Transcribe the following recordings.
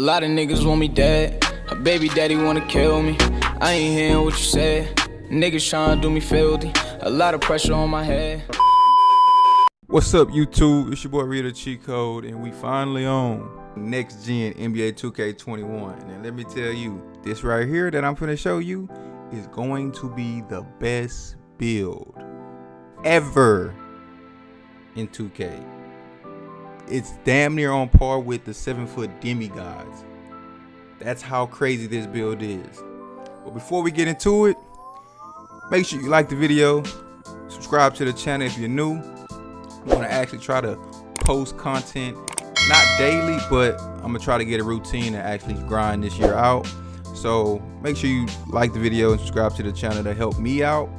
lot of niggas want me dead. Her baby daddy wanna kill me. I ain't hearing what you said. Niggas tryna do me filthy. A lot of pressure on my head. What's up, YouTube? It's your boy RioTheCheatCode, and we finally on next gen NBA 2K21. And let me tell you, this right here that I'm finna show you is going to be the best build ever in 2K. It's damn near on par with the 7-foot demigods. That's how crazy this build is. But before we get into it, make sure you like the video, subscribe to the channel if you're new. I'm gonna actually try to post content, not daily, but I'm gonna try to get a routine and actually grind this year out. So make sure you like the video and subscribe to the channel to help me out.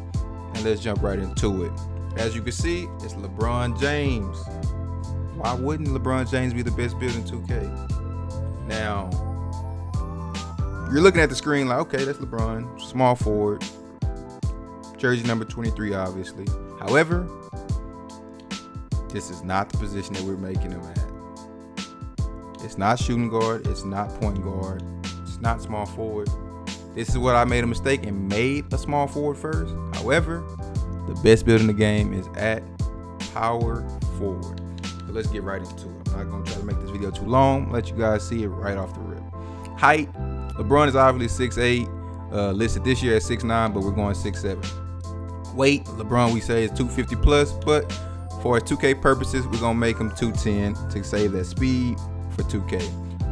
And let's jump right into it. As you can see, it's LeBron James. Why wouldn't LeBron James be the best build in 2K? Now, you're looking at the screen like, okay, that's LeBron, small forward, jersey number 23, obviously. However, this is not the position that we're making him at. It's not shooting guard, it's not point guard, it's not small forward. This is what I made a mistake and made a small forward first. However, the best build in the game is at power forward. So let's get right into it. I'm not gonna try to make this video too long. Let you guys see it right off the rip. Height, LeBron is obviously 6'8", listed this year at 6'9", but we're going 6'7". Weight, LeBron we say is 250 plus, but for 2K purposes, we're gonna make him 210 to save that speed for 2K.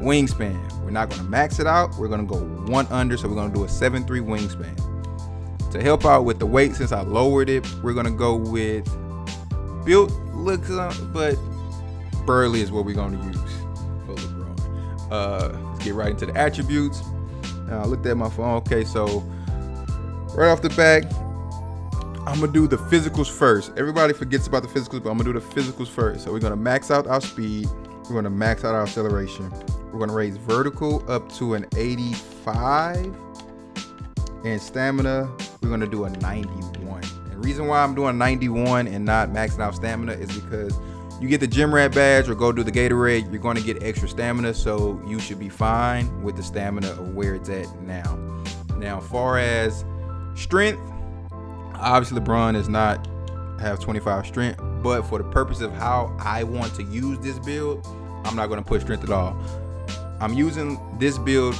Wingspan, we're not gonna max it out. We're gonna go one under, so we're gonna do a 7'3" wingspan. To help out with the weight, since I lowered it, we're gonna go with built looks, but burly is what we're gonna use for LeBron. Let's get right into the attributes. Now I looked at my phone. Okay, so right off the bat, I'm gonna do the physicals first. Everybody forgets about the physicals, but I'm gonna do the physicals first. So we're gonna max out our speed. We're gonna max out our acceleration. We're gonna raise vertical up to an 85. And stamina, we're gonna do a 91. And the reason why I'm doing 91 and not maxing out stamina is because you get the gym rat badge or go do the Gatorade, you're gonna get extra stamina. So you should be fine with the stamina of where it's at now. Now, as far as strength, obviously LeBron does not have 25 strength, but for the purpose of how I want to use this build, I'm not going to put strength at all. I'm using this build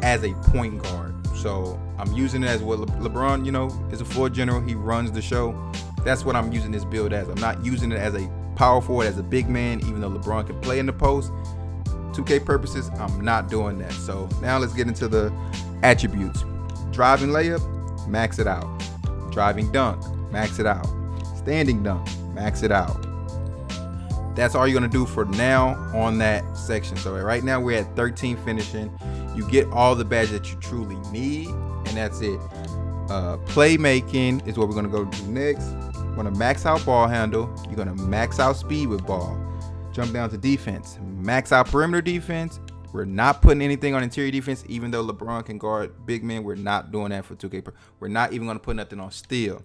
as a point guard. So I'm using it as what LeBron, you know, is a floor general. He runs the show. That's what I'm using this build as. I'm not using it as a power forward, as a big man, even though LeBron can play in the post. 2K purposes, I'm not doing that. So now let's get into the attributes. Driving layup, max it out. Driving dunk, max it out. Standing dunk, max it out. That's all you're gonna do for now on that section. So right now we're at 13 finishing. You get all the badges that you truly need, and that's it. Playmaking is what we're gonna go do next. We're gonna max out ball handle. You're gonna max out speed with ball. Jump down to defense. Max out perimeter defense. We're not putting anything on interior defense, even though LeBron can guard big men. We're not doing that for 2K. We're not even going to put nothing on steal.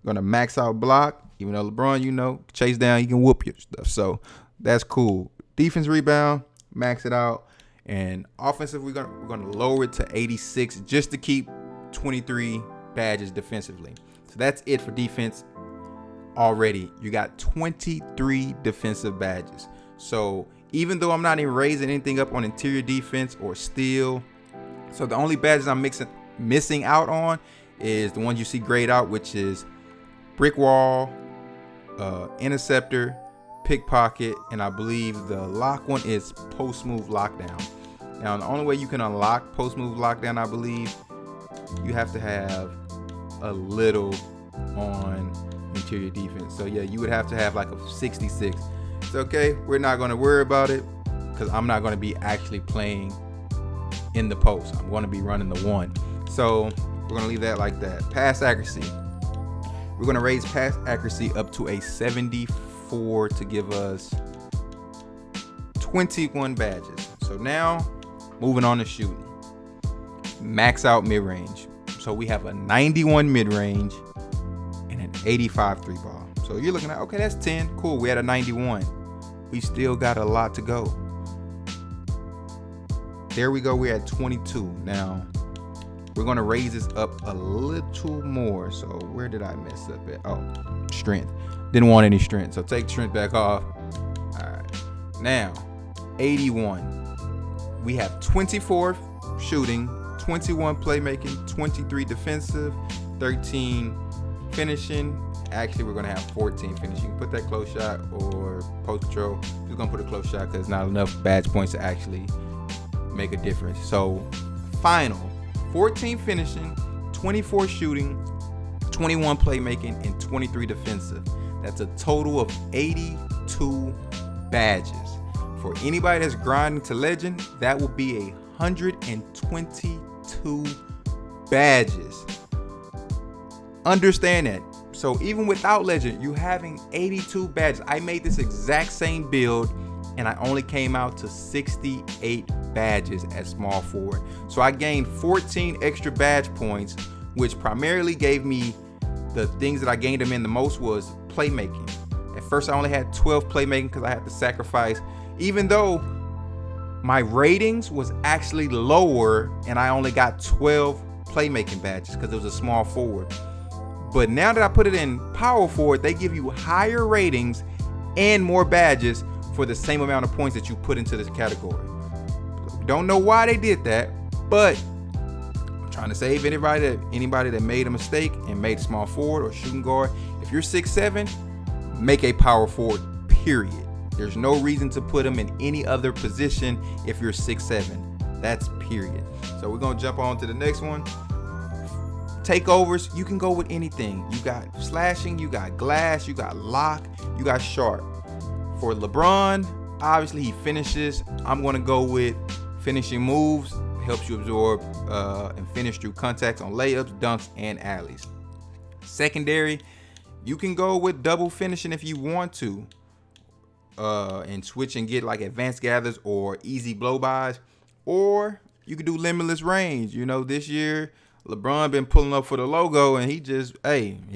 We're going to max out block, even though LeBron, you know, chase down, he can whoop your stuff. So that's cool. Defense rebound, max it out. And offensive, we're going to lower it to 86 just to keep 23 badges defensively. So that's it for defense already. You got 23 defensive badges. So even though I'm not even raising anything up on interior defense or steal, so the only badges I'm missing out on is the ones you see grayed out, which is brick wall, interceptor, pickpocket, and I believe the lock one is post move lockdown. Now the only way you can unlock post move lockdown, I believe, you have to have a little on interior defense. So yeah, you would have to have like a 66. It's okay, we're not going to worry about it because I'm not going to be actually playing in the post. I'm going to be running the one. So we're going to leave that like that. Pass accuracy. We're going to raise pass accuracy up to a 74 to give us 21 badges. So now moving on to shooting. Max out mid-range. So we have a 91 mid-range and an 85 three ball. So you're looking at, okay, that's 10. Cool, we had a 91. We still got a lot to go. there we go. We're at 22. Now, we're going to raise this up a little more. So where did I mess up at? Oh, strength. Didn't want any strength. So take strength back off. All right. Now, 81. We have 24 shooting, 21 playmaking, 23 defensive, 13 finishing. Actually, we're going to have 14 finishing. Put that close shot or post control. Just going to put a close shot because not enough badge points to actually make a difference. So, final 14 finishing, 24 shooting, 21 playmaking, and 23 defensive. That's a total of 82 badges. For anybody that's grinding to legend, that will be 122 badges. Understand that. So even without legend, you having 82 badges. I made this exact same build and I only came out to 68 badges at small forward. So I gained 14 extra badge points, which primarily gave me the things that I gained them in the most was playmaking. At first I only had 12 playmaking because I had to sacrifice, even though my ratings was actually lower and I only got 12 playmaking badges because it was a small forward. But now that I put it in power forward, they give you higher ratings and more badges for the same amount of points that you put into this category. Don't know why they did that, but I'm trying to save anybody that made a mistake and made small forward or shooting guard. If you're 6'7", make a power forward, period. There's no reason to put them in any other position if you're 6'7". That's period. So we're gonna jump on to the next one. Takeovers, you can go with anything. You got slashing, you got glass, you got lock, you got sharp. For LeBron, obviously he finishes. I'm gonna go with finishing moves. Helps you absorb and finish through contacts on layups, dunks, and alleys. Secondary, you can go with double finishing if you want to, and switch and get like advanced gathers or easy blow-bys, or you can do limitless range. You know, this year LeBron been pulling up for the logo and he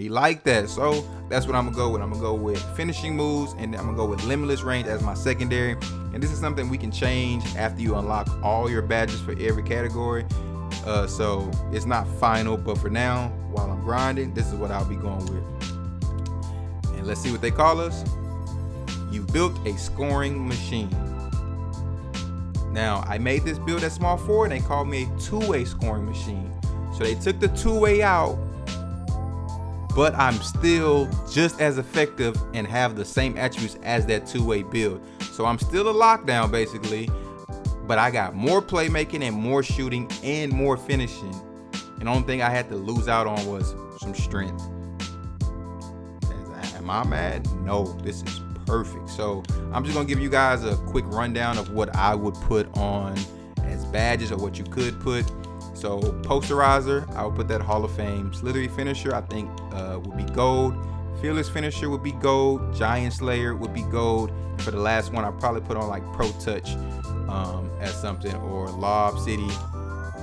liked that. So that's what I'm gonna go with. I'm gonna go with finishing moves and I'm gonna go with limitless range as my secondary. And this is something we can change after you unlock all your badges for every category. So it's not final, but for now, while I'm grinding, this is what I'll be going with. And let's see what they call us. You built a scoring machine. Now, I made this build at small forward and they called me a two-way scoring machine. So they took the two-way out, but I'm still just as effective and have the same attributes as that two-way build. So I'm still a lockdown basically, but I got more playmaking and more shooting and more finishing. And the only thing I had to lose out on was some strength. Am I mad? No, this is perfect. So I'm just gonna give you guys a quick rundown of what I would put on as badges or what you could put. So posterizer, I would put that Hall of Fame. Slithery finisher, I think would be gold. Fearless finisher would be gold. Giant Slayer would be gold. And for the last one, I'd probably put on like Pro Touch as something, or Lob City,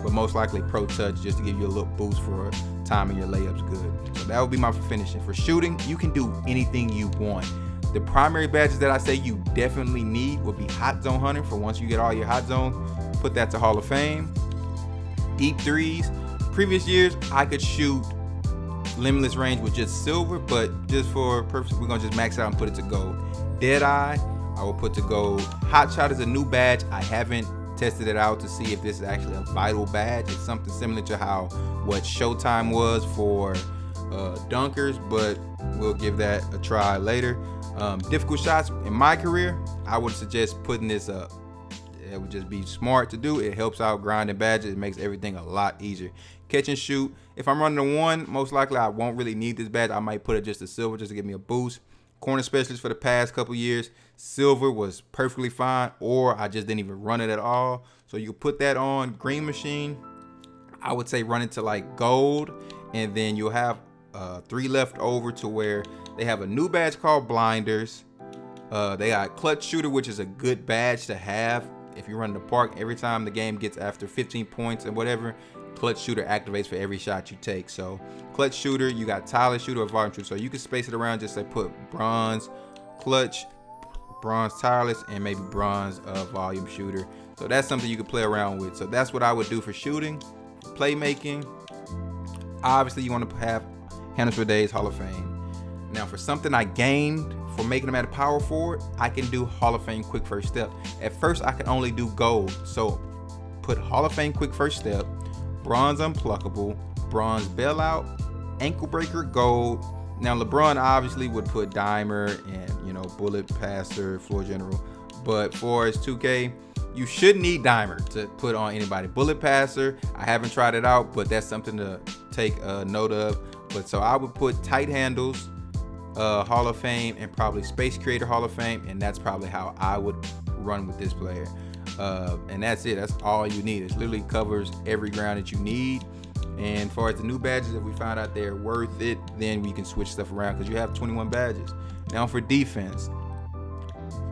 but most likely Pro Touch just to give you a little boost for timing your layups good. So that would be my finishing. For shooting, you can do anything you want. The primary badges that I say you definitely need would be Hot Zone Hunter. For once you get all your hot zones, put that to Hall of Fame. Deep threes. Previous years, I could shoot limitless range with just silver, but just for purposes, we're gonna just max out and put it to gold. Deadeye, I will put to gold. Hot Shot is a new badge. I haven't tested it out to see if this is actually a vital badge. It's something similar to what Showtime was for dunkers, but we'll give that a try later. Difficult shots in my career, I would suggest putting this up. It would just be smart to do. It helps out grinding badges. It makes everything a lot easier. Catch and shoot. If I'm running a one, most likely I won't really need this badge. I might put it just to silver just to give me a boost. Corner specialist for the past couple years, silver was perfectly fine, or I just didn't even run it at all. So you put that on. Green machine, I would say run it to like gold, and then you'll have 3 left over to where they have a new badge called blinders. They got clutch shooter, which is a good badge to have. If you run the park, every time the game gets after 15 points and whatever, clutch shooter activates for every shot you take. So clutch shooter, you got tireless shooter or volume shooter. So you can space it around, just say put bronze, clutch, bronze tireless, and maybe bronze volume shooter. So that's something you can play around with. So that's what I would do for shooting. Playmaking, obviously you want to have Handles for Days Hall of Fame. Now for something I gained for making them at a power forward, I can do Hall of Fame quick first step. At first I could only do gold, so put Hall of Fame quick first step, bronze unpluckable, bronze bailout, ankle breaker gold. Now LeBron obviously would put dimer and, you know, bullet passer, floor general, but for his 2K, you should need dimer to put on anybody. Bullet passer, I haven't tried it out, but that's something to take a note of. But so I would put tight handles, Hall of Fame, and probably Space Creator Hall of Fame, and that's probably how I would run with this player. And that's it. That's all you need. It literally covers every ground that you need. And as far as the new badges, if we find out they're worth it, then we can switch stuff around because you have 21 badges. Now for defense,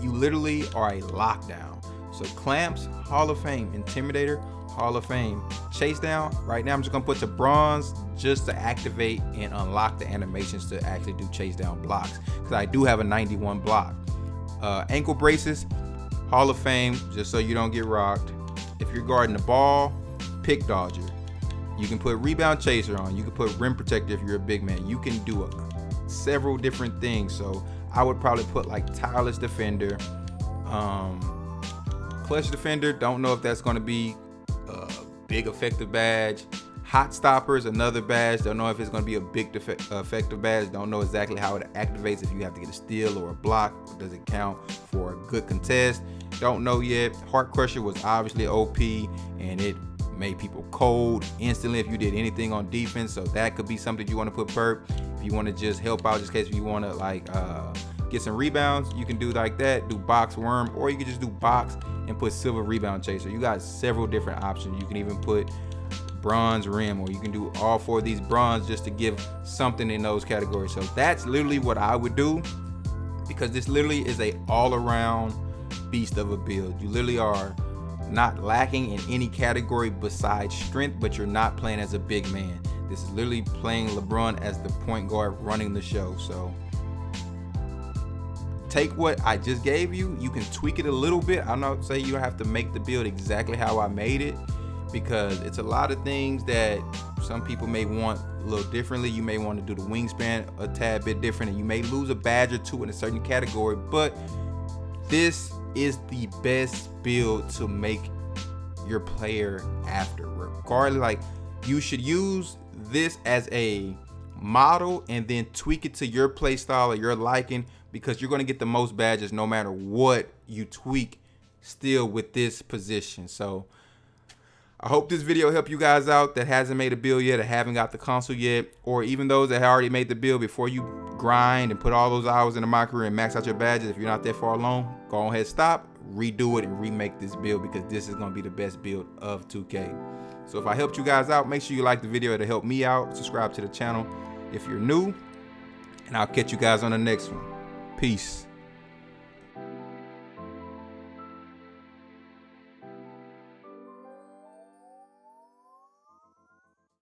you literally are a lockdown. So Clamps, Hall of Fame. Intimidator, Hall of Fame. Chase down, right now I'm just gonna put to bronze just to activate and unlock the animations to actually do chase down blocks, because I do have a 91 block. Ankle braces, Hall of Fame, just so you don't get rocked. If you're guarding the ball, pick dodger. You can put rebound chaser on. You can put rim protector if you're a big man. You can do several different things. So I would probably put like tireless defender, clutch defender. Don't know if that's going to be a big effective badge. Hot stopper is another badge. Don't know if it's going to be a big effective badge. Don't know exactly how it activates. If you have to get a steal or a block, does it count for a good contest? Don't know yet. Heart crusher was obviously OP, and it made people cold instantly if you did anything on defense. So that could be something you want to put perp. If you want to just help out, just in case you want to like get some rebounds, you can do like that. Do box worm, or you can just do box and put silver rebound chaser. You got several different options. You can even put bronze rim, or you can do all four of these bronze just to give something in those categories. So that's literally what I would do, because this literally is a all-around beast of a build. You literally are not lacking in any category besides strength, but you're not playing as a big man. This is literally playing LeBron as the point guard running the show. So take what I just gave you, you can tweak it a little bit. I'm not saying you don't have to make the build exactly how I made it, because it's a lot of things that some people may want a little differently. You may want to do the wingspan a tad bit different, and you may lose a badge or two in a certain category, but this is the best build to make your player after. Regardless, like, you should use this as a model and then tweak it to your play style or your liking, because you're going to get the most badges no matter what you tweak still with this position. So I hope this video helped you guys out that hasn't made a build yet, or haven't got the console yet, or even those that have already made the build. Before you grind and put all those hours into MYCAREER and max out your badges, if you're not that far along, go ahead, stop, redo it, and remake this build, because this is going to be the best build of 2K. So if I helped you guys out, make sure you like the video to help me out. Subscribe to the channel if you're new, and I'll catch you guys on the next one. Peace.